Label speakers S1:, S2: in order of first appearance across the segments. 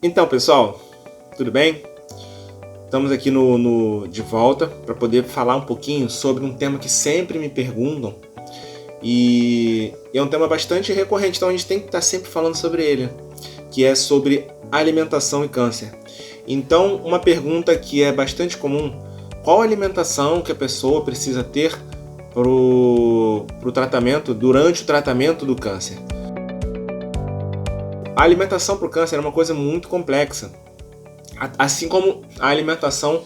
S1: Então, pessoal, tudo bem? Estamos aqui de volta para poder falar um pouquinho sobre um tema que sempre me perguntam e é um tema bastante recorrente, então a gente tem que estar sempre falando sobre ele, que é sobre alimentação e câncer. Então, uma pergunta que é bastante comum: qual alimentação que a pessoa precisa ter pro tratamento, durante o tratamento do câncer? A alimentação para o câncer é uma coisa muito complexa, assim como a alimentação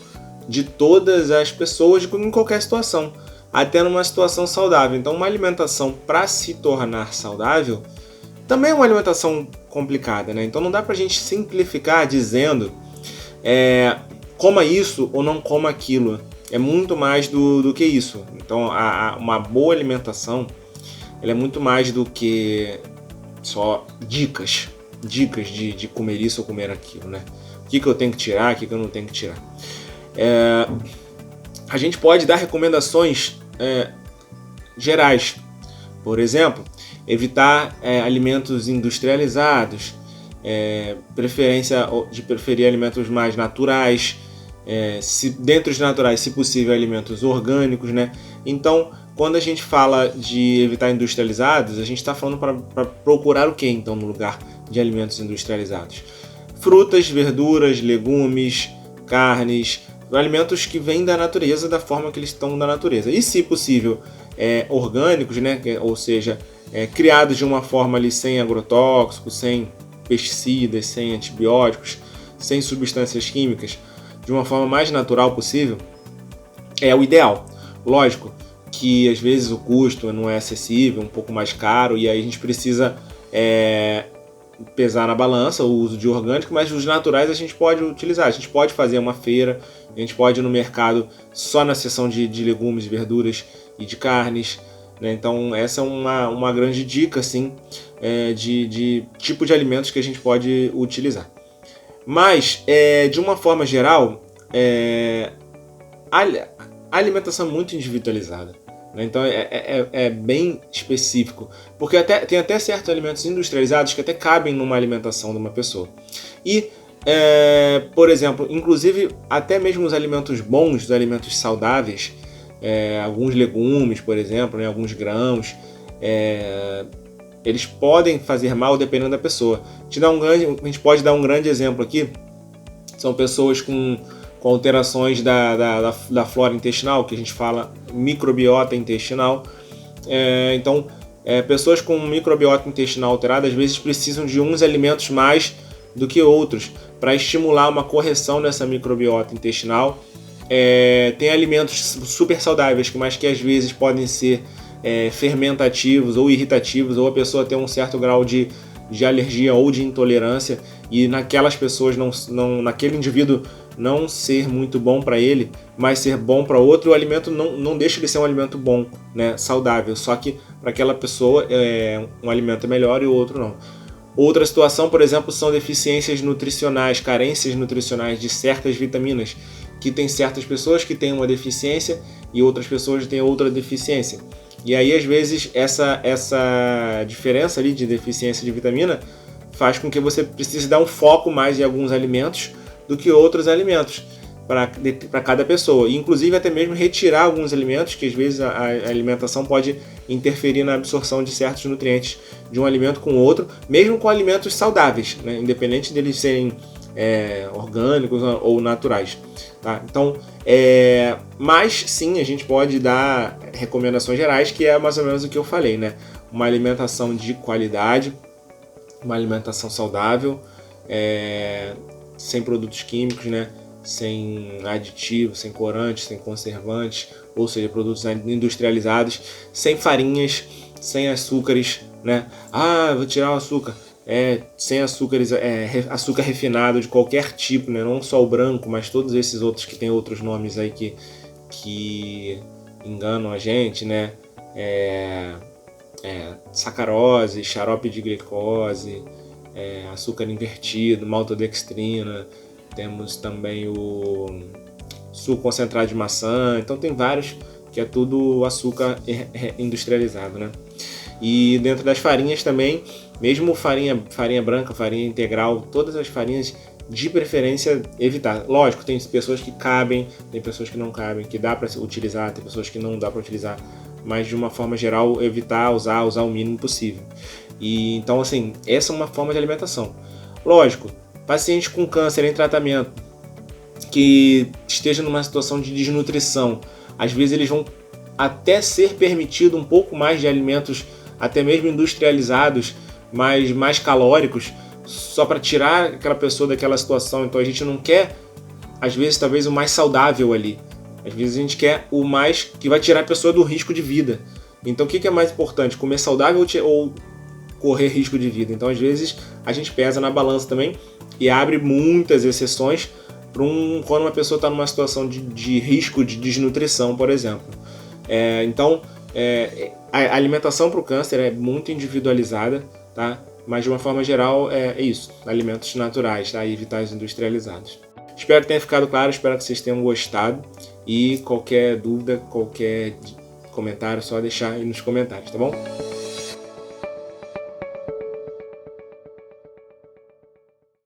S1: de todas as pessoas em qualquer situação, até numa situação saudável. Então, uma alimentação para se tornar saudável também é uma alimentação complicada, né? Então não dá pra gente simplificar dizendo coma isso ou não coma aquilo. É muito mais do que isso. Então uma boa alimentação, ela é muito mais do que só dicas de comer isso ou comer aquilo, né? O que eu tenho que tirar, o que eu não tenho que tirar. A gente pode dar recomendações gerais. Por exemplo, evitar alimentos industrializados, preferir alimentos mais naturais, dentro dos naturais, se possível, alimentos orgânicos, né? Então, quando a gente fala de evitar industrializados, a gente está falando para procurar o que então no lugar de alimentos industrializados? Frutas, verduras, legumes, carnes, alimentos que vêm da natureza, da forma que eles estão da natureza. E, se possível, orgânicos, né? Ou seja, criados de uma forma ali sem agrotóxicos, sem pesticidas, sem antibióticos, sem substâncias químicas, de uma forma mais natural possível, é o ideal. Lógico que às vezes o custo não é acessível, um pouco mais caro, e aí a gente precisa pesar na balança o uso de orgânico, mas os naturais a gente pode utilizar. A gente pode fazer uma feira, a gente pode ir no mercado só na seção de legumes, verduras e de carnes, né? Então essa é uma grande dica assim, de tipo de alimentos que a gente pode utilizar. Mas, de uma forma geral, a alimentação é muito individualizada, né? Então é bem específico, porque tem até certos alimentos industrializados que até cabem numa alimentação de uma pessoa. E, por exemplo, inclusive até mesmo os alimentos bons, os alimentos saudáveis, alguns legumes, por exemplo, né, alguns grãos, eles podem fazer mal dependendo da pessoa. A gente pode dar um grande exemplo aqui. São pessoas com alterações da flora intestinal, que a gente fala microbiota intestinal. Então, pessoas com microbiota intestinal alterada às vezes precisam de uns alimentos mais do que outros para estimular uma correção dessa microbiota intestinal. Tem alimentos super saudáveis, mas que às vezes podem ser fermentativos ou irritativos, ou a pessoa tem um certo grau de alergia ou de intolerância, e naquelas pessoas, naquele indivíduo, não ser muito bom para ele, mas ser bom para outro. O alimento não deixa de ser um alimento bom, né, saudável, só que para aquela pessoa um alimento é melhor e o outro não. Outra situação, por exemplo, são deficiências nutricionais, carências nutricionais de certas vitaminas, que tem certas pessoas que têm uma deficiência e outras pessoas têm outra deficiência. E aí, às vezes, essa diferença ali de deficiência de vitamina faz com que você precise dar um foco mais em alguns alimentos do que outros alimentos para cada pessoa. E, inclusive, até mesmo retirar alguns alimentos, que às vezes a alimentação pode interferir na absorção de certos nutrientes de um alimento com outro, mesmo com alimentos saudáveis, né? Independente deles serem orgânicos ou naturais. Tá? Então, mas sim, a gente pode dar recomendações gerais, que é mais ou menos o que eu falei, né? Uma alimentação de qualidade, uma alimentação saudável, sem produtos químicos, né? Sem aditivos, sem corantes, sem conservantes, ou seja, produtos industrializados, sem farinhas, sem açúcares, né? Vou tirar o açúcar. Sem açúcares, açúcar refinado de qualquer tipo, né? Não só o branco, mas todos esses outros que tem outros nomes aí que enganam a gente, né? Sacarose, xarope de glicose, açúcar invertido, maltodextrina, temos também o suco concentrado de maçã. Então tem vários que é tudo açúcar industrializado, né? E dentro das farinhas também, mesmo farinha branca, farinha integral, todas as farinhas de preferência evitar. Lógico, tem pessoas que cabem, tem pessoas que não cabem, que dá para utilizar, tem pessoas que não dá para utilizar, mas de uma forma geral evitar usar o mínimo possível. E então assim, essa é uma forma de alimentação. Lógico, paciente com câncer em tratamento que esteja numa situação de desnutrição, às vezes eles vão até ser permitido um pouco mais de alimentos, até mesmo industrializados, mais calóricos, só para tirar aquela pessoa daquela situação. Então a gente não quer, às vezes, talvez o mais saudável ali. Às vezes a gente quer o mais que vai tirar a pessoa do risco de vida. Então o que é mais importante? Comer saudável ou correr risco de vida? Então às vezes a gente pesa na balança também e abre muitas exceções para quando uma pessoa está numa situação de risco de desnutrição, por exemplo. Então a alimentação para o câncer é muito individualizada, tá? Mas de uma forma geral é isso, alimentos naturais, tá? E evitar os industrializados. Espero que tenha ficado claro, espero que vocês tenham gostado e qualquer dúvida, qualquer comentário, é só deixar aí nos comentários, tá bom?